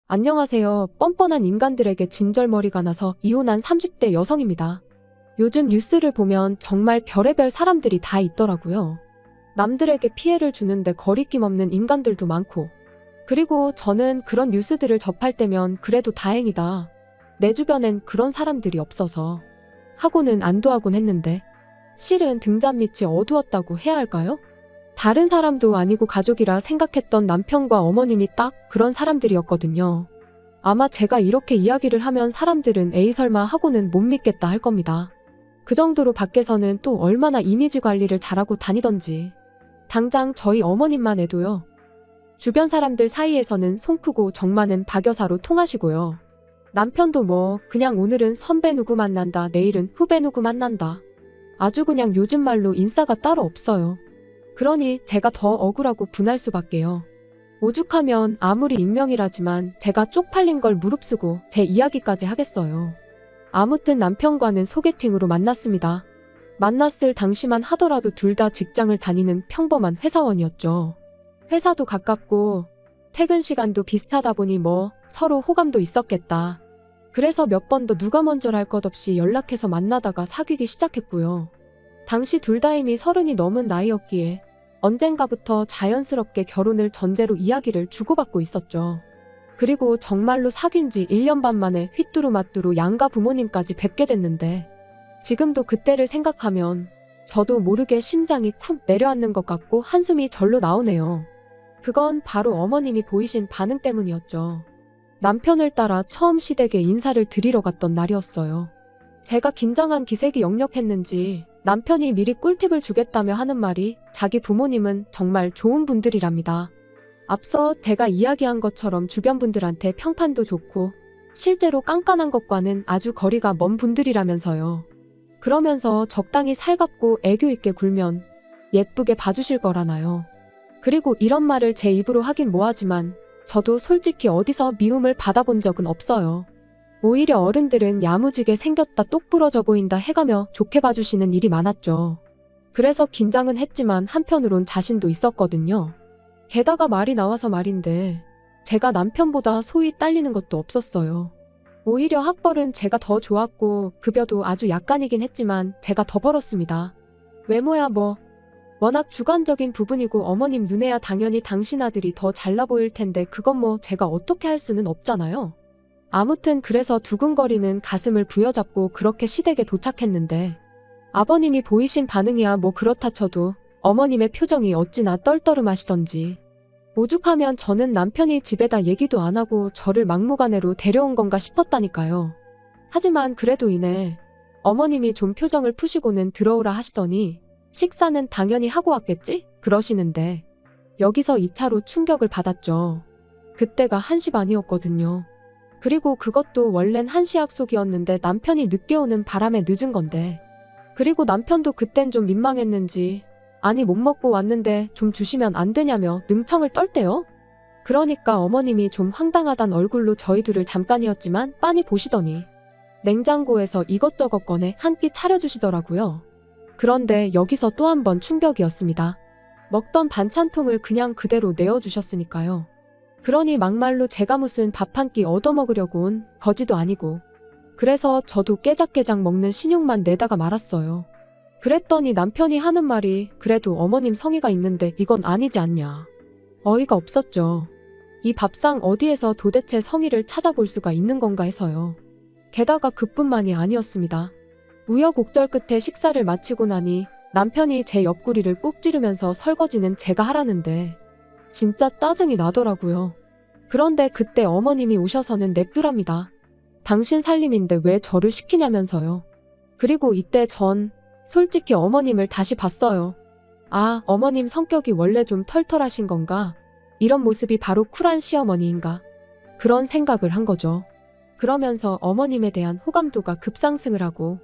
안녕하세요. 뻔뻔한 인간들에게 진절머리가 나서 이혼한 30대 여성입니다. 요즘 뉴스를 보면 정말 별의별 사람들이 다 있더라고요. 남들에게 피해를 주는데 거리낌 없는 인간들도 많고. 그리고 저는 그런 뉴스들을 접할 때면 그래도 다행이다. 내 주변엔 그런 사람들이 없어서 하고는 안도하곤 했는데 실은 등잔 밑이 어두웠다고 해야 할까요? 다른 사람도 아니고 가족이라 생각했던 남편과 어머님이 딱 그런 사람들이었거든요. 아마 제가 이렇게 이야기를 하면 사람들은 에이 설마 하고는 못 믿겠다 할 겁니다. 그 정도로 밖에서는 또 얼마나 이미지 관리를 잘하고 다니던지. 당장 저희 어머님만 해도요. 주변 사람들 사이에서는 송 크고 정 많은 박여사로 통하시고요. 남편도 뭐 그냥 오늘은 선배 누구 만난다, 내일은 후배 누구 만난다. 아주 그냥 요즘 말로 인싸가 따로 없어요. 그러니 제가 더 억울하고 분할 수밖에요. 오죽하면 아무리 익명이라지만 제가 쪽팔린 걸 무릅쓰고 제 이야기까지 하겠어요. 아무튼 남편과는 소개팅으로 만났습니다. 만났을 당시만 하더라도 둘 다 직장을 다니는 평범한 회사원이었죠. 회사도 가깝고 퇴근 시간도 비슷하다 보니 뭐 서로 호감도 있었겠다. 그래서 몇 번도 누가 먼저랄 것 없이 연락해서 만나다가 사귀기 시작했고요. 당시 둘 다 이미 30이 넘은 나이였기에 언젠가부터 자연스럽게 결혼을 전제로 이야기를 주고받고 있었죠. 그리고 정말로 사귄 지 1년 반 만에 휘뚜루마뚜루 양가 부모님까지 뵙게 됐는데 지금도 그때를 생각하면 저도 모르게 심장이 쿵 내려앉는 것 같고 한숨이 절로 나오네요. 그건 바로 어머님이 보이신 반응 때문이었죠. 남편을 따라 처음 시댁에 인사를 드리러 갔던 날이었어요. 제가 긴장한 기색이 역력했는지 남편이 미리 꿀팁을 주겠다며 하는 말이 자기 부모님은 정말 좋은 분들이랍니다. 앞서 제가 이야기한 것처럼 주변 분들한테 평판도 좋고 실제로 깐깐한 것과는 아주 거리가 먼 분들이라면서요. 그러면서 적당히 살갑고 애교 있게 굴면 예쁘게 봐주실 거라나요. 그리고 이런 말을 제 입으로 하긴 뭐하지만 저도 솔직히 어디서 미움을 받아본 적은 없어요. 오히려 어른들은 야무지게 생겼다 똑부러져 보인다 해가며 좋게 봐주시는 일이 많았죠. 그래서 긴장은 했지만 한편으론 자신도 있었거든요. 게다가 말이 나와서 말인데 제가 남편보다 소위 딸리는 것도 없었어요. 오히려 학벌은 제가 더 좋았고 급여도 아주 약간이긴 했지만 제가 더 벌었습니다. 외모야 뭐 워낙 주관적인 부분이고 어머님 눈에야 당연히 당신 아들이 더 잘나 보일 텐데 그건 뭐 제가 어떻게 할 수는 없잖아요. 아무튼 그래서 두근거리는 가슴을 부여잡고 그렇게 시댁에 도착했는데 아버님이 보이신 반응이야 뭐 그렇다 쳐도 어머님의 표정이 어찌나 떨떠름하시던지 오죽하면 저는 남편이 집에다 얘기도 안 하고 저를 막무가내로 데려온 건가 싶었다니까요. 하지만 그래도 이내 어머님이 좀 표정을 푸시고는 들어오라 하시더니 식사는 당연히 하고 왔겠지? 그러시는데 여기서 2차로 충격을 받았죠. 그때가 1시 반이었거든요. 그리고 그것도 원래는 1시 약속이었는데 남편이 늦게 오는 바람에 늦은 건데 그리고 남편도 그땐 좀 민망했는지 아니 못 먹고 왔는데 좀 주시면 안 되냐며 능청을 떨대요. 그러니까 어머님이 좀 황당하단 얼굴로 저희들을 잠깐이었지만 빤히 보시더니 냉장고에서 이것저것 꺼내 한 끼 차려주시더라고요. 그런데 여기서 또 한 번 충격이었습니다. 먹던 반찬통을 그냥 그대로 내어주셨으니까요. 그러니 막말로 제가 무슨 밥 한 끼 얻어먹으려고 온 거지도 아니고 그래서 저도 깨작깨작 먹는 신용만 내다가 말았어요. 그랬더니 남편이 하는 말이 그래도 어머님 성의가 있는데 이건 아니지 않냐. 어이가 없었죠. 이 밥상 어디에서 도대체 성의를 찾아볼 수가 있는 건가 해서요. 게다가 그뿐만이 아니었습니다. 우여곡절 끝에 식사를 마치고 나니 남편이 제 옆구리를 꾹 찌르면서 설거지는 제가 하라는데 진짜 짜증이 나더라고요. 그런데 그때 어머님이 오셔서는 냅두랍니다. 당신 살림인데 왜 저를 시키냐면서요. 그리고 이때 전 솔직히 어머님을 다시 봤어요. 아, 어머님 성격이 원래 좀 털털하신 건가? 이런 모습이 바로 쿨한 시어머니인가? 그런 생각을 한 거죠. 그러면서 어머님에 대한 호감도가 급상승을 하고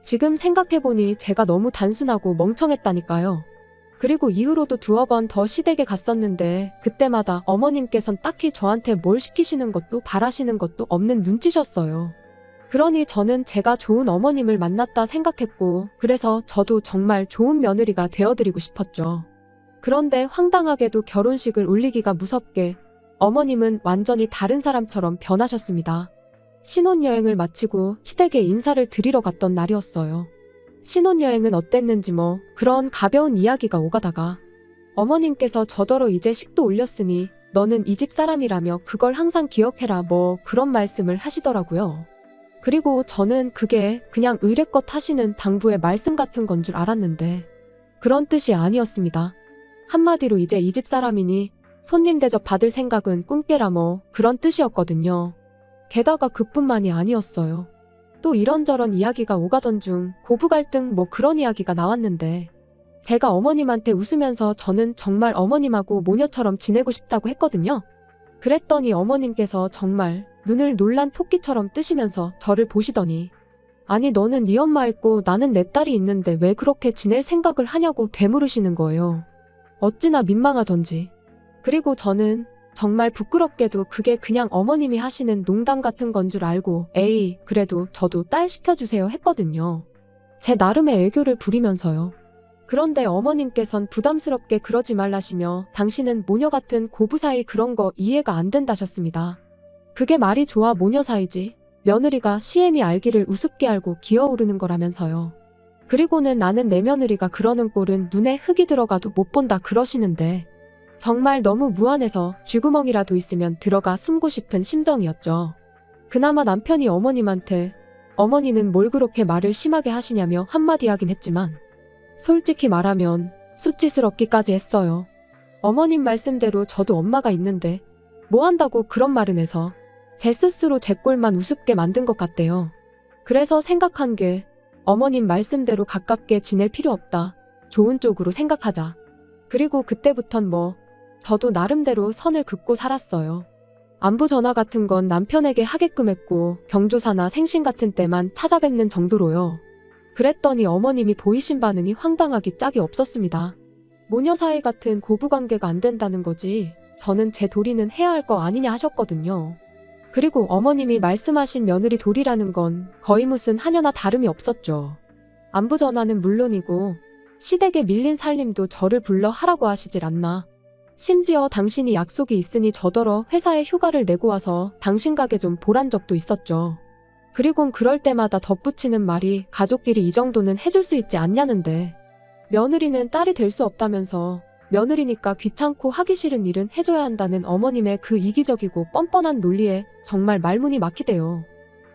지금 생각해보니 제가 너무 단순하고 멍청했다니까요. 그리고 이후로도 두어 번 더 시댁에 갔었는데 그때마다 어머님께선 딱히 저한테 뭘 시키시는 것도 바라시는 것도 없는 눈치셨어요. 그러니 저는 제가 좋은 어머님을 만났다 생각했고 그래서 저도 정말 좋은 며느리가 되어드리고 싶었죠. 그런데 황당하게도 결혼식을 올리기가 무섭게 어머님은 완전히 다른 사람처럼 변하셨습니다. 신혼여행을 마치고 시댁에 인사를 드리러 갔던 날이었어요. 신혼여행은 어땠는지 그런 가벼운 이야기가 오가다가 어머님께서 저더러 이제 식도 올렸으니 너는 이 집 사람이라며 그걸 항상 기억해라 그런 말씀을 하시더라고요. 그리고 저는 그게 그냥 의례껏 하시는 당부의 말씀 같은 건 줄 알았는데 그런 뜻이 아니었습니다. 한마디로 이제 이 집 사람이니 손님 대접 받을 생각은 꿈깨라 그런 뜻이었거든요. 게다가 그뿐만이 아니었어요. 또 이런저런 이야기가 오가던 중 고부 갈등 그런 이야기가 나왔는데 제가 어머님한테 웃으면서 저는 정말 어머님하고 모녀처럼 지내고 싶다고 했거든요. 그랬더니 어머님께서 정말 눈을 놀란 토끼처럼 뜨시면서 저를 보시더니 아니 너는 네 엄마 있고 나는 내 딸이 있는데 왜 그렇게 지낼 생각을 하냐고 되물으시는 거예요. 어찌나 민망하던지. 그리고 저는 정말 부끄럽게도 그게 그냥 어머님이 하시는 농담 같은 건 줄 알고 에이 그래도 저도 딸 시켜주세요 했거든요. 제 나름의 애교를 부리면서요. 그런데 어머님께선 부담스럽게 그러지 말라시며 당신은 모녀 같은 고부 사이 그런 거 이해가 안 된다셨습니다. 그게 말이 좋아 모녀 사이지. 며느리가 시엠이 알기를 우습게 알고 기어오르는 거라면서요. 그리고는 나는 내 며느리가 그러는 꼴은 눈에 흙이 들어가도 못 본다 그러시는데 정말 너무 무안해서 쥐구멍이라도 있으면 들어가 숨고 싶은 심정이었죠. 그나마 남편이 어머님한테 어머니는 뭘 그렇게 말을 심하게 하시냐며 한마디 하긴 했지만 솔직히 말하면 수치스럽기까지 했어요. 어머님 말씀대로 저도 엄마가 있는데 뭐 한다고 그런 말은 해서 제 스스로 제 꼴만 우습게 만든 것 같대요. 그래서 생각한 게 어머님 말씀대로 가깝게 지낼 필요 없다. 좋은 쪽으로 생각하자. 그리고 그때부턴 저도 나름대로 선을 긋고 살았어요. 안부 전화 같은 건 남편에게 하게끔 했고 경조사나 생신 같은 때만 찾아뵙는 정도로요. 그랬더니 어머님이 보이신 반응이 황당하기 짝이 없었습니다. 모녀 사이 같은 고부관계가 안 된다는 거지 저는 제 도리는 해야 할 거 아니냐 하셨거든요. 그리고 어머님이 말씀하신 며느리 도리라는 건 거의 무슨 하녀나 다름이 없었죠. 안부 전화는 물론이고 시댁에 밀린 살림도 저를 불러 하라고 하시질 않나. 심지어 당신이 약속이 있으니 저더러 회사에 휴가를 내고 와서 당신 가게 좀 보란 적도 있었죠. 그리곤 그럴 때마다 덧붙이는 말이 가족끼리 이 정도는 해줄 수 있지 않냐는데 며느리는 딸이 될 수 없다면서 며느리니까 귀찮고 하기 싫은 일은 해줘야 한다는 어머님의 그 이기적이고 뻔뻔한 논리에 정말 말문이 막히대요.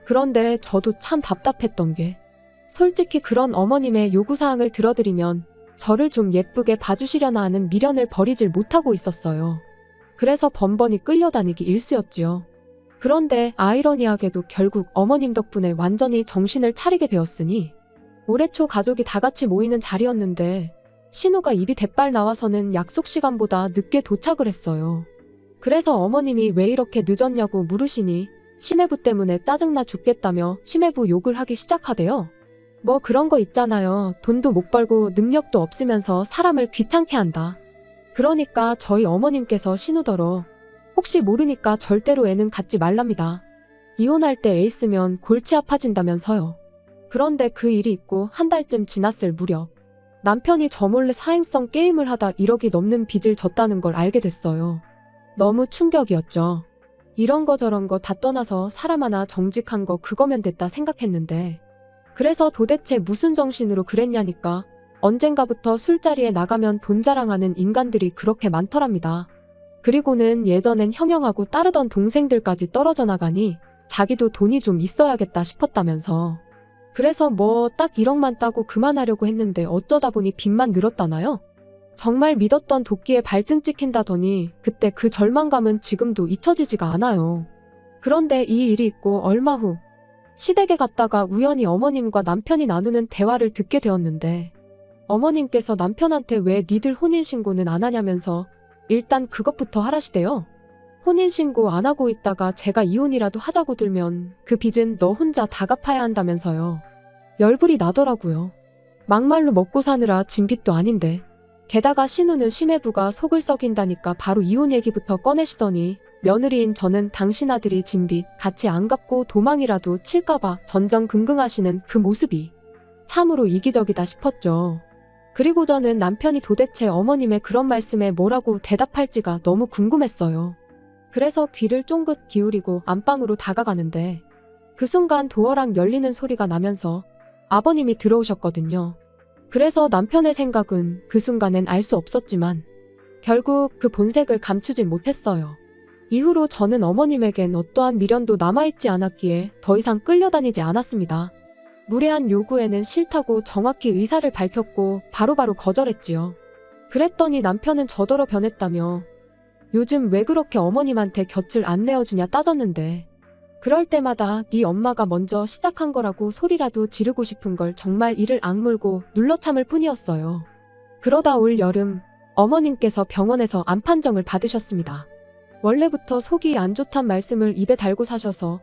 그런데 저도 참 답답했던 게 솔직히 그런 어머님의 요구사항을 들어드리면 저를 좀 예쁘게 봐주시려나 하는 미련을 버리질 못하고 있었어요. 그래서 번번이 끌려다니기 일쑤였지요. 그런데 아이러니하게도 결국 어머님 덕분에 완전히 정신을 차리게 되었으니 올해 초 가족이 다 같이 모이는 자리였는데 신우가 입이 대빨 나와서는 약속 시간보다 늦게 도착을 했어요. 그래서 어머님이 왜 이렇게 늦었냐고 물으시니 심해부 때문에 짜증나 죽겠다며 심해부 욕을 하기 시작하대요. 그런 거 있잖아요. 돈도 못 벌고 능력도 없으면서 사람을 귀찮게 한다. 그러니까 저희 어머님께서 신우더러 혹시 모르니까 절대로 애는 갖지 말랍니다. 이혼할 때 애 있으면 골치 아파진다면서요. 그런데 그 일이 있고 한 달쯤 지났을 무렵 남편이 저 몰래 사행성 게임을 하다 1억이 넘는 빚을 졌다는 걸 알게 됐어요. 너무 충격이었죠. 이런 거 저런 거 다 떠나서 사람 하나 정직한 거 그거면 됐다 생각했는데 그래서 도대체 무슨 정신으로 그랬냐니까 언젠가부터 술자리에 나가면 돈 자랑하는 인간들이 그렇게 많더랍니다. 그리고는 예전엔 형형하고 따르던 동생들까지 떨어져 나가니 자기도 돈이 좀 있어야겠다 싶었다면서. 그래서 딱 1억만 따고 그만하려고 했는데 어쩌다 보니 빚만 늘었다나요? 정말 믿었던 도끼에 발등 찍힌다더니 그때 그 절망감은 지금도 잊혀지지가 않아요. 그런데 이 일이 있고 얼마 후 시댁에 갔다가 우연히 어머님과 남편이 나누는 대화를 듣게 되었는데 어머님께서 남편한테 왜 니들 혼인신고는 안 하냐면서 일단 그것부터 하라시대요. 혼인신고 안 하고 있다가 제가 이혼이라도 하자고 들면 그 빚은 너 혼자 다 갚아야 한다면서요. 열불이 나더라고요. 막말로 먹고 사느라 진 빚도 아닌데. 게다가 신우는 심해부가 속을 썩인다니까 바로 이혼 얘기부터 꺼내시더니 며느리인 저는 당신 아들이 진 빚 같이 안 갚고 도망이라도 칠까봐 전전긍긍하시는 그 모습이 참으로 이기적이다 싶었죠. 그리고 저는 남편이 도대체 어머님의 그런 말씀에 뭐라고 대답할지가 너무 궁금했어요. 그래서 귀를 쫑긋 기울이고 안방으로 다가가는데 그 순간 도어랑 열리는 소리가 나면서 아버님이 들어오셨거든요. 그래서 남편의 생각은 그 순간엔 알 수 없었지만 결국 그 본색을 감추진 못했어요. 이후로 저는 어머님에겐 어떠한 미련도 남아있지 않았기에 더 이상 끌려다니지 않았습니다. 무례한 요구에는 싫다고 정확히 의사를 밝혔고 바로바로 거절했지요. 그랬더니 남편은 저더러 변했다며 요즘 왜 그렇게 어머님한테 곁을 안 내어주냐 따졌는데 그럴 때마다 네 엄마가 먼저 시작한 거라고 소리라도 지르고 싶은 걸 정말 이를 악물고 눌러 참을 뿐이었어요. 그러다 올 여름 어머님께서 병원에서 암 판정을 받으셨습니다. 원래부터 속이 안 좋단 말씀을 입에 달고 사셔서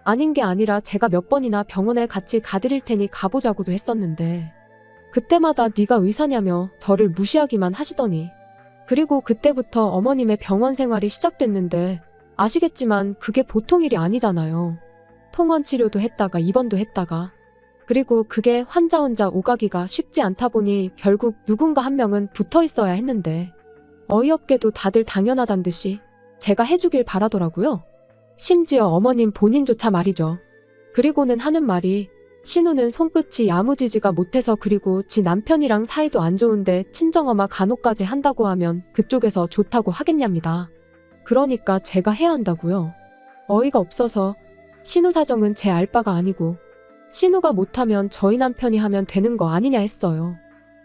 아닌 게 아니라 제가 몇 번이나 병원에 같이 가드릴 테니 가보자고도 했었는데 그때마다 네가 의사냐며 저를 무시하기만 하시더니 그리고 그때부터 어머님의 병원 생활이 시작됐는데 아시겠지만 그게 보통 일이 아니잖아요. 통원 치료도 했다가 입원도 했다가 그리고 그게 환자 혼자 오가기가 쉽지 않다 보니 결국 누군가 한 명은 붙어 있어야 했는데 어이없게도 다들 당연하단 듯이 제가 해주길 바라더라고요. 심지어 어머님 본인조차 말이죠. 그리고는 하는 말이 신우는 손끝이 야무지지가 못해서 그리고 지 남편이랑 사이도 안 좋은데 친정엄마 간호까지 한다고 하면 그쪽에서 좋다고 하겠냐입니다. 그러니까 제가 해야 한다고요. 어이가 없어서 신우 사정은 제 알 바가 아니고 신우가 못하면 저희 남편이 하면 되는 거 아니냐 했어요.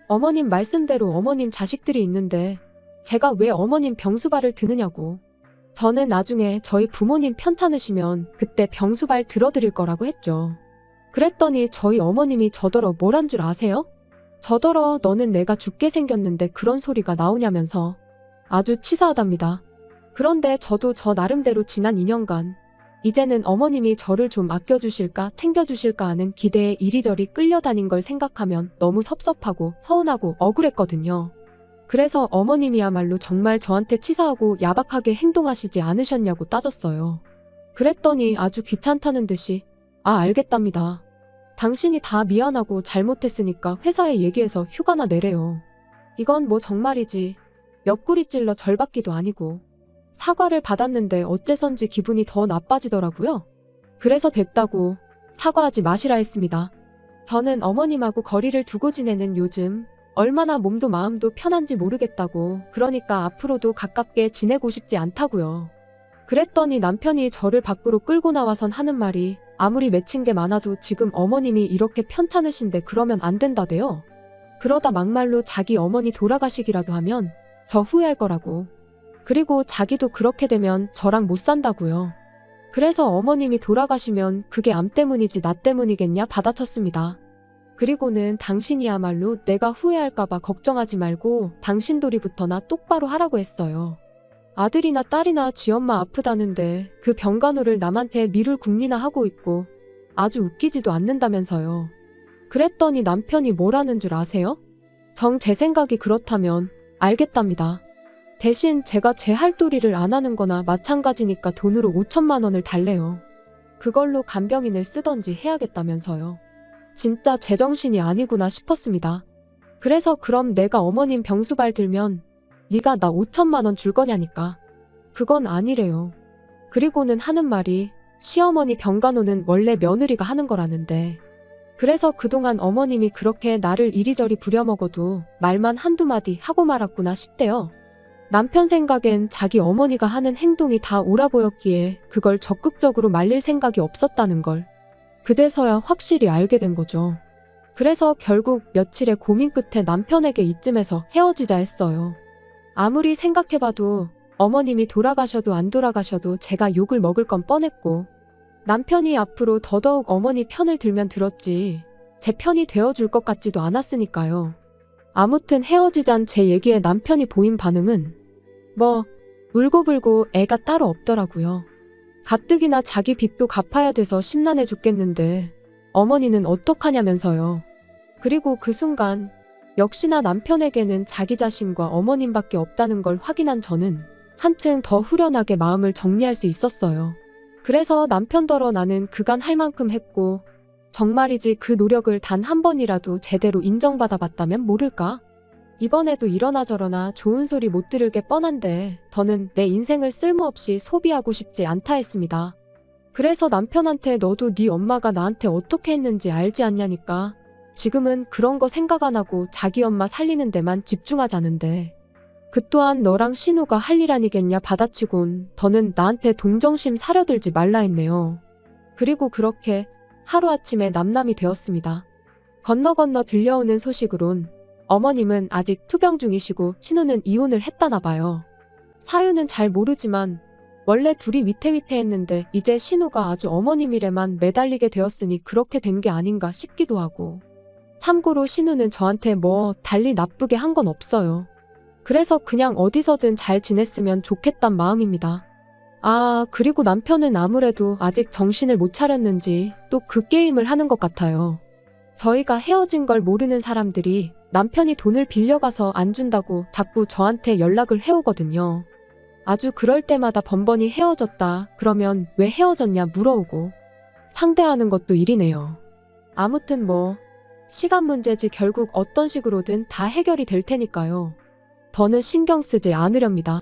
어머님 말씀대로 어머님 자식들이 있는데 제가 왜 어머님 병수발을 드느냐고. 저는 나중에 저희 부모님 편찮으시면 그때 병수발 들어드릴 거라고 했죠. 그랬더니 저희 어머님이 저더러 뭘 한 줄 아세요? 저더러 너는 내가 죽게 생겼는데 그런 소리가 나오냐면서 아주 치사하답니다. 그런데 저도 저 나름대로 지난 2년간 이제는 어머님이 저를 좀 아껴주실까 챙겨주실까 하는 기대에 이리저리 끌려다닌 걸 생각하면 너무 섭섭하고 서운하고 억울했거든요. 그래서 어머님이야말로 정말 저한테 치사하고 야박하게 행동하시지 않으셨냐고 따졌어요. 그랬더니 아주 귀찮다는 듯이 알겠답니다. 당신이 다 미안하고 잘못했으니까 회사에 얘기해서 휴가나 내래요. 이건 뭐 정말이지 옆구리 찔러 절받기도 아니고 사과를 받았는데 어째선지 기분이 더 나빠지더라고요. 그래서 됐다고 사과하지 마시라 했습니다. 저는 어머님하고 거리를 두고 지내는 요즘 얼마나 몸도 마음도 편한지 모르겠다고 그러니까 앞으로도 가깝게 지내고 싶지 않다고요. 그랬더니 남편이 저를 밖으로 끌고 나와선 하는 말이 아무리 맺힌 게 많아도 지금 어머님이 이렇게 편찮으신데 그러면 안 된다대요. 그러다 막말로 자기 어머니 돌아가시기라도 하면 저 후회할 거라고. 그리고 자기도 그렇게 되면 저랑 못 산다고요. 그래서 어머님이 돌아가시면 그게 암 때문이지 나 때문이겠냐 받아쳤습니다. 그리고는 당신이야말로 내가 후회할까봐 걱정하지 말고 당신 도리부터나 똑바로 하라고 했어요. 아들이나 딸이나 지엄마 아프다는데 그 병간호를 남한테 미룰 궁리나 하고 있고 아주 웃기지도 않는다면서요. 그랬더니 남편이 뭐라는 줄 아세요? 정 제 생각이 그렇다면 알겠답니다. 대신 제가 제 할 도리를 안 하는 거나 마찬가지니까 돈으로 5천만 원을 달래요. 그걸로 간병인을 쓰던지 해야겠다면서요. 진짜 제정신이 아니구나 싶었습니다. 그래서 그럼 내가 어머님 병수발 들면 네가 나 5천만 원 줄 거냐니까. 그건 아니래요. 그리고는 하는 말이 시어머니 병간호는 원래 며느리가 하는 거라는데 그래서 그동안 어머님이 그렇게 나를 이리저리 부려먹어도 말만 한두 마디 하고 말았구나 싶대요. 남편 생각엔 자기 어머니가 하는 행동이 다 옳아 보였기에 그걸 적극적으로 말릴 생각이 없었다는 걸 그제서야 확실히 알게 된 거죠. 그래서 결국 며칠의 고민 끝에 남편에게 이쯤에서 헤어지자 했어요. 아무리 생각해봐도 어머님이 돌아가셔도 안 돌아가셔도 제가 욕을 먹을 건 뻔했고 남편이 앞으로 더더욱 어머니 편을 들면 들었지 제 편이 되어줄 것 같지도 않았으니까요. 아무튼 헤어지잔 제 얘기에 남편이 보인 반응은 뭐 울고불고 애가 따로 없더라고요. 가뜩이나 자기 빚도 갚아야 돼서 심란해 죽겠는데 어머니는 어떡하냐면서요. 그리고 그 순간 역시나 남편에게는 자기 자신과 어머님밖에 없다는 걸 확인한 저는 한층 더 후련하게 마음을 정리할 수 있었어요. 그래서 남편더러 나는 그간 할 만큼 했고 정말이지 그 노력을 단 한 번이라도 제대로 인정받아 봤다면 모를까? 이번에도 이러나 저러나 좋은 소리 못 들을 게 뻔한데 더는 내 인생을 쓸모없이 소비하고 싶지 않다 했습니다. 그래서 남편한테 너도 네 엄마가 나한테 어떻게 했는지 알지 않냐니까. 지금은 그런 거 생각 안 하고 자기 엄마 살리는 데만 집중하자는데. 그 또한 너랑 신우가 할 일 아니겠냐 받아치곤 더는 나한테 동정심 사려들지 말라 했네요. 그리고 그렇게 하루아침에 남남이 되었습니다. 건너 들려오는 소식으론 어머님은 아직 투병 중이시고 신우는 이혼을 했다나 봐요. 사유는 잘 모르지만 원래 둘이 위태위태했는데 이제 신우가 아주 어머님 일에만 매달리게 되었으니 그렇게 된 게 아닌가 싶기도 하고. 참고로 신우는 저한테 뭐 달리 나쁘게 한 건 없어요. 그래서 그냥 어디서든 잘 지냈으면 좋겠단 마음입니다. 아, 그리고 남편은 아무래도 아직 정신을 못 차렸는지 또 그 게임을 하는 것 같아요. 저희가 헤어진 걸 모르는 사람들이 남편이 돈을 빌려가서 안 준다고 자꾸 저한테 연락을 해오거든요. 아주 그럴 때마다 번번이 헤어졌다 그러면 왜 헤어졌냐 물어오고 상대하는 것도 일이네요. 아무튼 뭐 시간 문제지 결국 어떤 식으로든 다 해결이 될 테니까요. 더는 신경 쓰지 않으렵니다.